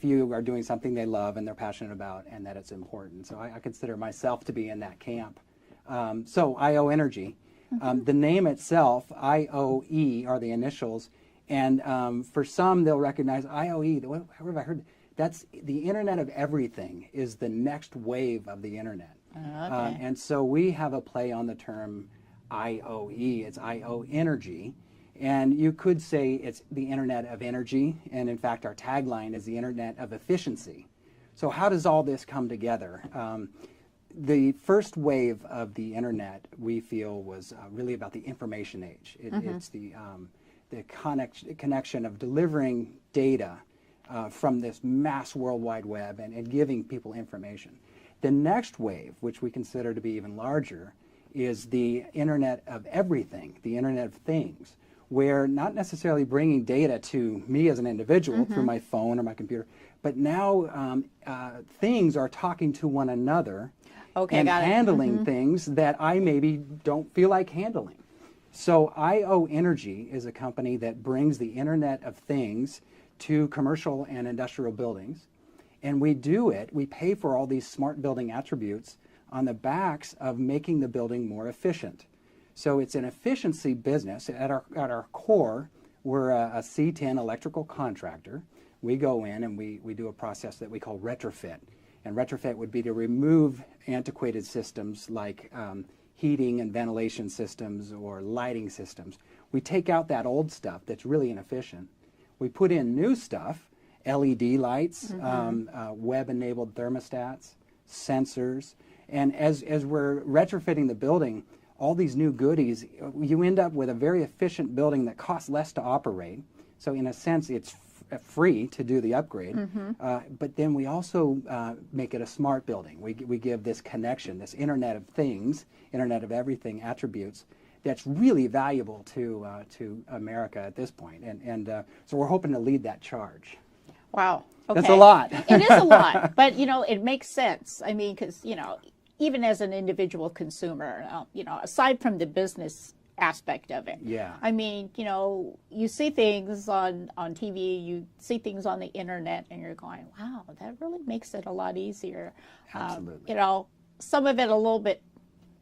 few are doing something they love and they're passionate about and that it's important. So I consider myself to be in that camp. So IoEnergy, the name itself, IOE are the initials, and for some they'll recognize IoE, where have I heard? That's the Internet of Everything is the next wave of the Internet. Okay. And so we have a play on the term IoE, it's IoEnergy. And you could say it's the Internet of Energy, and in fact our tagline is the Internet of Efficiency. So how does all this come together? The first wave of the Internet, we feel, was really about the information age. It's the connection of delivering data from this mass World Wide Web and giving people information. The next wave, which we consider to be even larger, is the Internet of Everything, the Internet of Things, where not necessarily bringing data to me as an individual through my phone or my computer, but now things are talking to one another and handling things that I maybe don't feel like handling. So IoEnergy is a company that brings the Internet of Things to commercial and industrial buildings. And we pay for all these smart building attributes on the backs of making the building more efficient. So it's an efficiency business. At our core, we're a C10 electrical contractor. We go in and we do a process that we call retrofit. And retrofit would be to remove antiquated systems like heating and ventilation systems or lighting systems. We take out that old stuff that's really inefficient. We put in new stuff, LED lights, web-enabled thermostats, sensors. And as we're retrofitting the building, all these new goodies, you end up with a very efficient building that costs less to operate. So in a sense, it's free to do the upgrade. But then we also make it a smart building. We give this connection, this Internet of Things, Internet of Everything attributes that's really valuable to America at this point. And so we're hoping to lead that charge. Wow. Okay. That's a lot. It is a lot, but it makes sense. I mean, because even as an individual consumer, aside from the business aspect of it, I mean, you see things on TV, you see things on the internet, and you're going, wow, that really makes it a lot easier. Absolutely. Some of it a little bit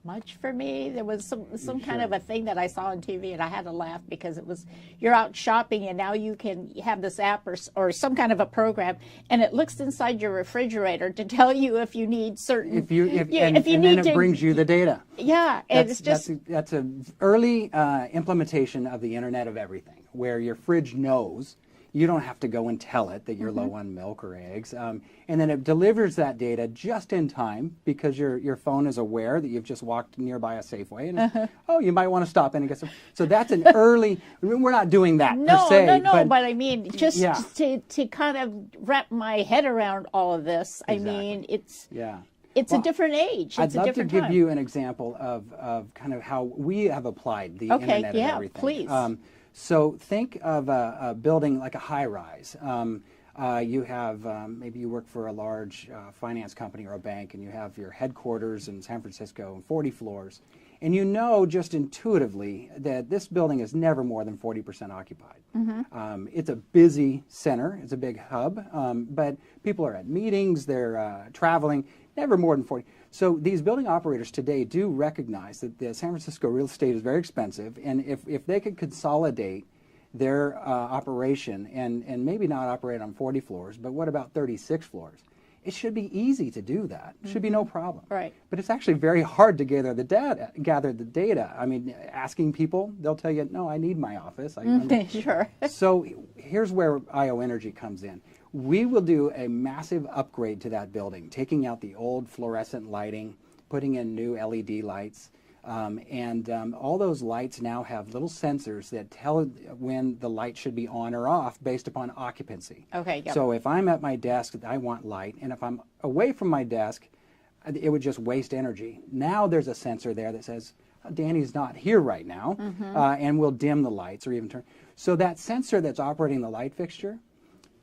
much for me. There was some kind of a thing that I saw on TV, and I had to laugh because it was, you're out shopping and now you can have this app or some kind of a program, and it looks inside your refrigerator to tell you if you need certain. And then it brings you the data. Yeah, and it's just that's an early implementation of the Internet of Everything, where your fridge knows. You don't have to go and tell it that you're low on milk or eggs. And then it delivers that data just in time because your phone is aware that you've just walked nearby a Safeway. And oh, you might want to stop in and get some. So that's an early, we're not doing that per se. No, but I mean, just to kind of wrap my head around all of this, I mean, it's a different age. It's I'd a love to different give time. you an example of kind of how we have applied the Internet of Everything. Please. So think of a building like a high-rise. You have, maybe you work for a large finance company or a bank, and you have your headquarters in San Francisco, 40 floors. And you know just intuitively that this building is never more than 40% occupied. It's a busy center, it's a big hub, but people are at meetings, they're traveling, never more than 40. So these building operators today do recognize that the San Francisco real estate is very expensive, and if they could consolidate their operation and maybe not operate on 40 floors, but what about 36 floors? It should be easy to do that. It should be no problem. Right. But it's actually very hard to gather the data. I mean, asking people, they'll tell you, no, I need my office. Sure. So here's where IoEnergy comes in. We will do a massive upgrade to that building, taking out the old fluorescent lighting, putting in new LED lights, and all those lights now have little sensors that tell when the light should be on or off based upon occupancy. Okay. Yep. So if I'm at my desk, I want light, and if I'm away from my desk, it would just waste energy. Now there's a sensor there that says, Danny's not here right now, and we'll dim the lights or even turn. So that sensor that's operating the light fixture,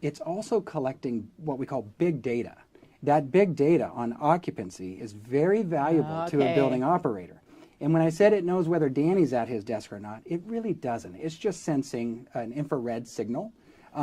it's also collecting what we call big data. That big data on occupancy is very valuable to a building operator. And when I said it knows whether Danny's at his desk or not, it really doesn't. It's just sensing an infrared signal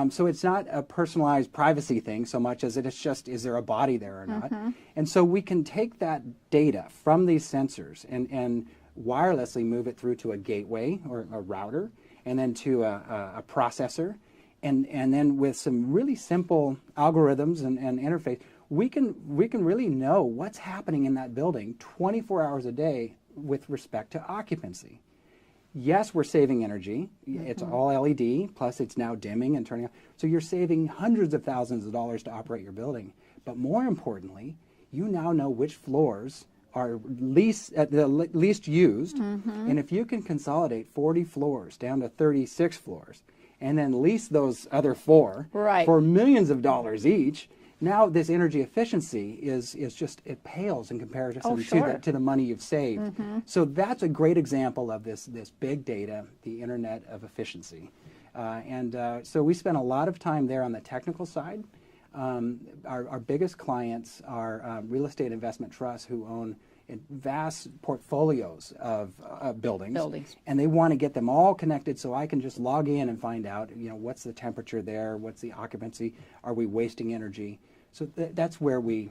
So it's not a personalized privacy thing so much as it's just, is there a body there or not? And so we can take that data from these sensors and wirelessly move it through to a gateway or a router, and then to a processor. And then with some really simple algorithms and interface, we can really know what's happening in that building 24 hours a day with respect to occupancy. Yes, we're saving energy. It's all LED, plus it's now dimming and turning on. So you're saving hundreds of thousands of dollars to operate your building. But more importantly, you now know which floors are the least used. And if you can consolidate 40 floors down to 36 floors, and then lease those other 4 for millions of dollars each, now this energy efficiency is just, it pales in comparison to the money you've saved. So that's a great example of this big data, the Internet of Efficiency. So we spent a lot of time there on the technical side. Our biggest clients are real estate investment trusts who own vast portfolios of buildings, and they want to get them all connected so I can just log in and find out, what's the temperature there, what's the occupancy, are we wasting energy? So that's where we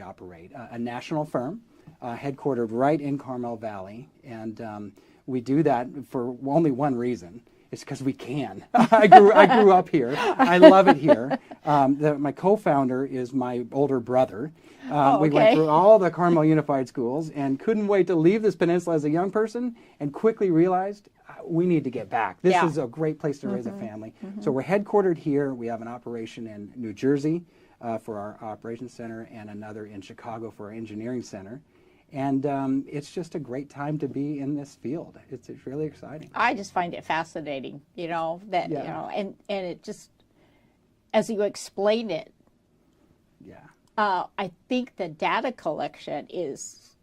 operate. A national firm, headquartered right in Carmel Valley, and we do that for only one reason. It's because we can. I grew up here. I love it here. My co-founder is my older brother. We went through all the Carmel Unified Schools and couldn't wait to leave this peninsula as a young person, and quickly realized we need to get back. This is a great place to raise a family. So we're headquartered here. We have an operation in New Jersey for our operations center, and another in Chicago for our engineering center. And it's just a great time to be in this field. It's really exciting. I just find it fascinating, and it just, as you explain it, I think the data collection is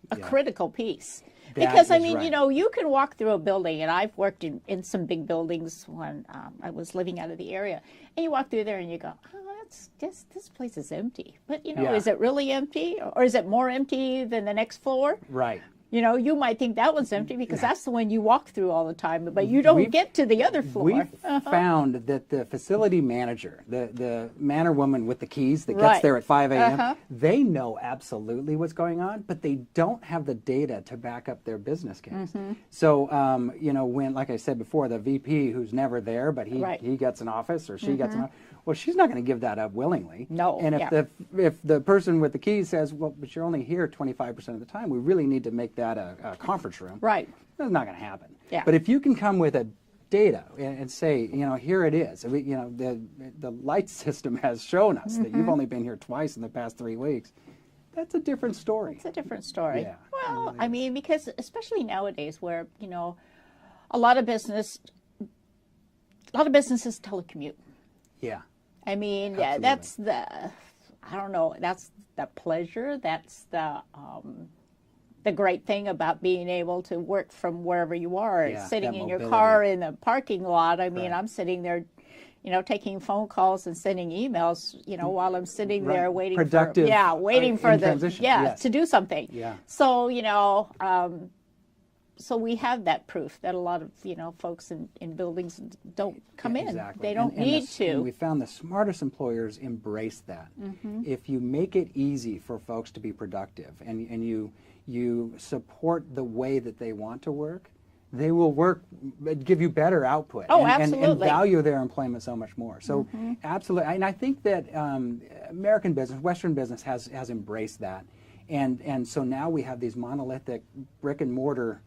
a critical piece. Because, you can walk through a building, and I've worked in some big buildings when I was living out of the area, and you walk through there and you go, this place is empty. But, is it really empty? Or is it more empty than the next floor? Right. You might think that one's empty because that's the one you walk through all the time, but you don't get to the other floor. We've found that the facility manager, the man or woman with the keys that gets there at 5 a.m., they know absolutely what's going on, but they don't have the data to back up their business case. So, when, like I said before, the VP who's never there, but he gets an office or she gets an office, well, she's not going to give that up willingly. No. And if the person with the keys says, well, but you're only here 25% of the time, we really need to make that a conference room. Right. That's not going to happen. Yeah. But if you can come with a data and say, here it is. The light system has shown us that you've only been here twice in the past 3 weeks. That's a different story. It's a different story. Yeah, well, really because especially nowadays where, a lot of businesses telecommute. Yeah. Absolutely. That's the pleasure. That's the great thing about being able to work from wherever you are, sitting in your car in the parking lot. I'm sitting there, taking phone calls and sending emails, while I'm sitting there waiting Productive, waiting for transition. to do something. Yeah. So, so we have that proof that a lot of, folks in buildings don't come in. Exactly. They don't need to. And we found the smartest employers embrace that. If you make it easy for folks to be productive and you support the way that they want to work, they will give you better output. Oh, and absolutely. And value their employment so much more. So absolutely. And I think that American business, Western business has embraced that. And so now we have these monolithic brick and mortar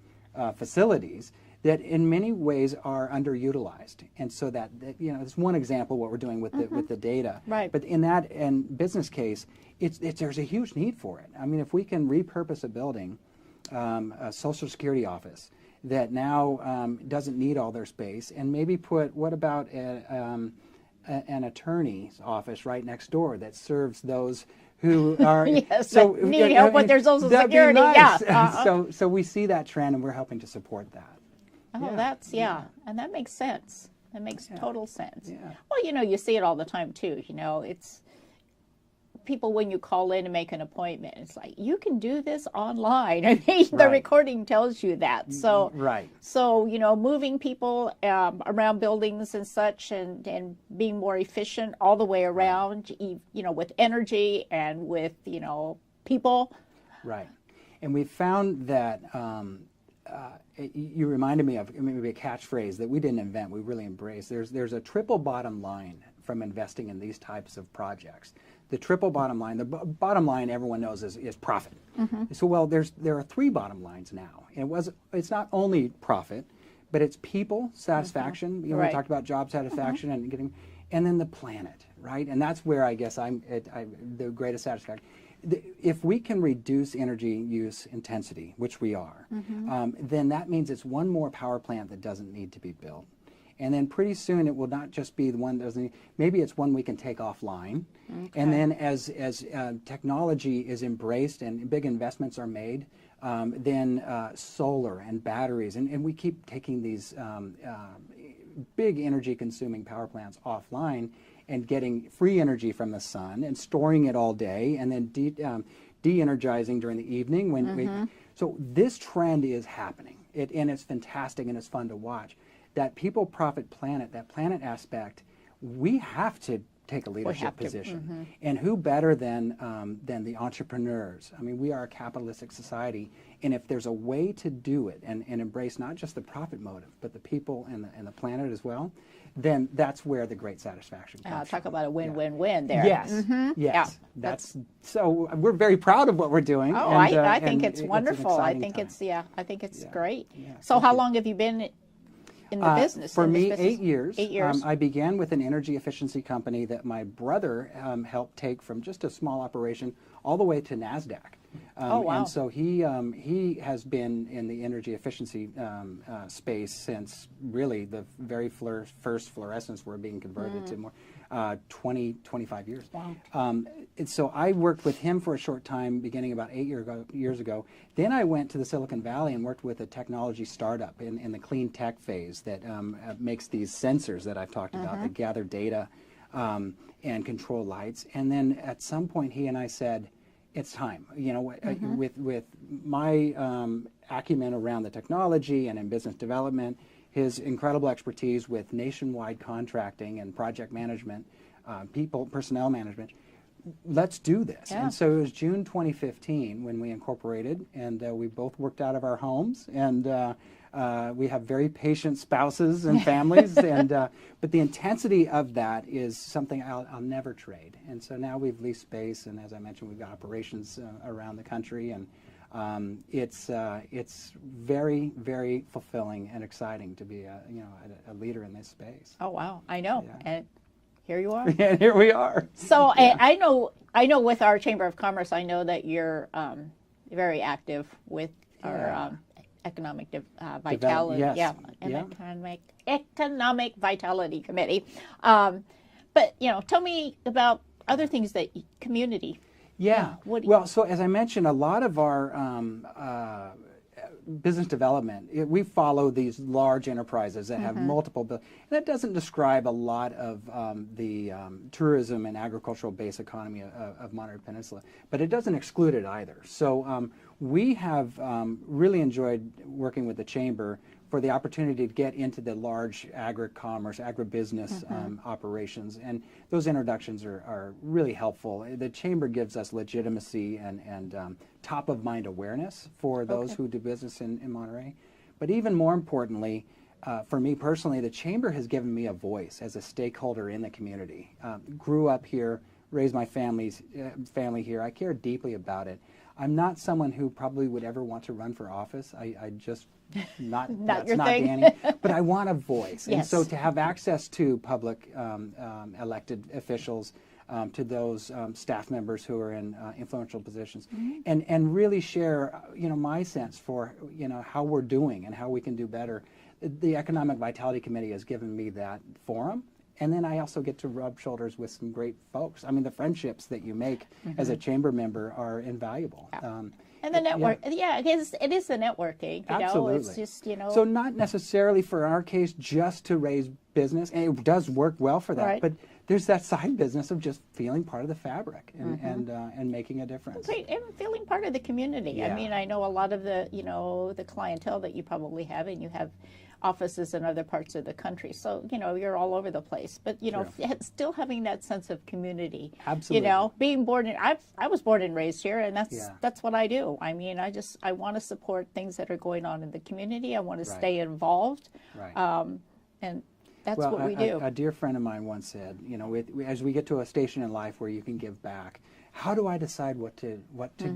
facilities that in many ways are underutilized, and so that it's one example of what we're doing with the data. Right. But in that business case, there's a huge need for it. If we can repurpose a building, a Social Security office that now doesn't need all their space, and maybe what about an attorney's office right next door that serves those who are need help with their Social Security. Nice. Yeah. So we see that trend, and we're helping to support that. Oh, and that makes sense. That makes total sense. Yeah. Well, you see it all the time too. It's people, when you call in and make an appointment, it's like, you can do this online. I mean, the recording tells you that. So, so, you know, moving people around buildings and such, and being more efficient all the way around, you know, with energy and with, you know, people. Right. And we found that you reminded me of maybe a catchphrase that we didn't invent, we really embrace. There's a triple bottom line from investing in these types of projects. The triple bottom line, the bottom line everyone knows is profit. So, well, there are three bottom lines now. It's not only profit, but it's people satisfaction. You know, we talked about job satisfaction and then the planet, right? And that's where I guess I'm the greatest satisfaction. If we can reduce energy use intensity, which we are, then that means it's one more power plant that doesn't need to be built. And then pretty soon it will not just be the one that doesn't, maybe it's one we can take offline. And then as technology is embraced and big investments are made, then solar and batteries, and we keep taking these big energy consuming power plants offline and getting free energy from the sun and storing it all day and then de-energizing during the evening. So this trend is happening, and it's fantastic and it's fun to watch. That people, profit, planet, that planet aspect, we have to take a leadership position. And who better than the entrepreneurs? I mean, we are a capitalistic society, and if there's a way to do it and embrace not just the profit motive, but the people and the planet as well, then that's where the great satisfaction comes Talk from. about a win-win-win there. Yes, yes. That's so. We're very proud of what we're doing. Oh, I think it's wonderful. I think it's I think it's great. So how long have you been in the business? For me, 8 years. 8 years. I began with an energy efficiency company that my brother helped take from just a small operation all the way to NASDAQ. And so he has been in the energy efficiency space since really the very first fluorescents were being converted to more 25 years. Wow. And so I worked with him for a short time, beginning about 8 years ago. Then I went to the Silicon Valley and worked with a technology startup in the clean tech phase that makes these sensors that I've talked about that gather data and control lights. And then at some point he and I said, it's time. You know, with my acumen around the technology and in business development, his incredible expertise with nationwide contracting and project management, personnel management, let's do this. And so it was June 2015 when we incorporated, and we both worked out of our homes, and we have very patient spouses and families, and but the intensity of that is something I'll never trade. And so now we've leased space, and as I mentioned, we've got operations around the country, and it's very, very fulfilling and exciting to be a leader in this space. Oh wow, I know. And here you are. And here we are. So I know with our Chamber of Commerce, I know that you're very active with our economic vitality, economic vitality committee. But tell me about other things that community. Well, so as I mentioned, a lot of our business development, we follow these large enterprises that have multiple, and that doesn't describe a lot of the tourism and agricultural base economy of Monterey Peninsula, but it doesn't exclude it either. So we have really enjoyed working with the Chamber for the opportunity to get into the large agri-commerce, agribusiness operations, and those introductions are really helpful. The Chamber gives us legitimacy and top-of-mind awareness for those who do business in Monterey. But even more importantly, for me personally, the Chamber has given me a voice as a stakeholder in the community. Grew up here, raised my family here. I care deeply about it. I'm not someone who probably would ever want to run for office. I just that's not Danny. But I want a voice, and so to have access to public elected officials, to those staff members who are in influential positions, and really share my sense for how we're doing and how we can do better. The Economic Vitality Committee has given me that forum. And then I also get to rub shoulders with some great folks. I mean, the friendships that you make as a Chamber member are invaluable. And the network, it is the networking. Absolutely. It's just, So not necessarily for our case just to raise business, and it does work well for that, but there's that side business of just feeling part of the fabric and making a difference. And feeling part of the community. Yeah. I mean, I know a lot of the, the clientele that you probably have, and you have offices in other parts of the country. So, you're all over the place. But, still having that sense of community. Absolutely. Being born in, I was born and raised here, and that's what I do. I mean, I want to support things that are going on in the community. I want to stay involved. Right. And that's what we do. A dear friend of mine once said, as we get to a station in life where you can give back, how do I decide what to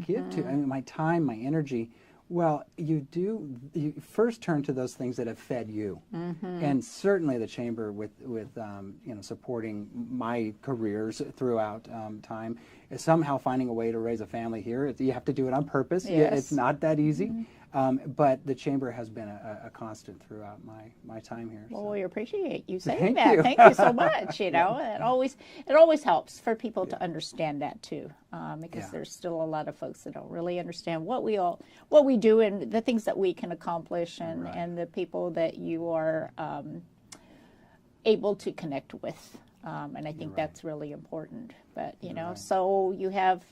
give to? I mean, my time, my energy. Well, you first turn to those things that have fed you, and certainly the chamber with supporting my careers throughout time is somehow finding a way to raise a family here. You have to do it on purpose. Yes. It's not that easy, but the chamber has been a constant throughout my time here. Well, so. we appreciate you saying Thank that. you. Thank you so much. It always helps for people to understand that too, because there's still a lot of folks that don't really understand what we do and the things that we can accomplish, and the people that you are able to connect with, and I think that's really important. But so you have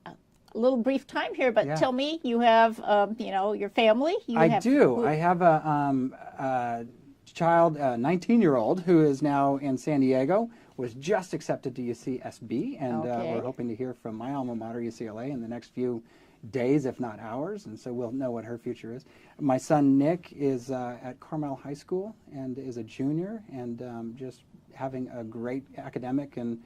a little brief time here, but tell me, you have your family. I do. I have a child, a 19-year-old, who is now in San Diego, was just accepted to UCSB, and we're hoping to hear from my alma mater, UCLA, in the next few days, if not hours, and so we'll know what her future is. My son Nick is at Carmel High School and is a junior, and just having a great academic and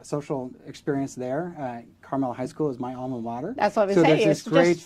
social experience there. Carmel High School is my alma mater. That's what I was so saying. there's this great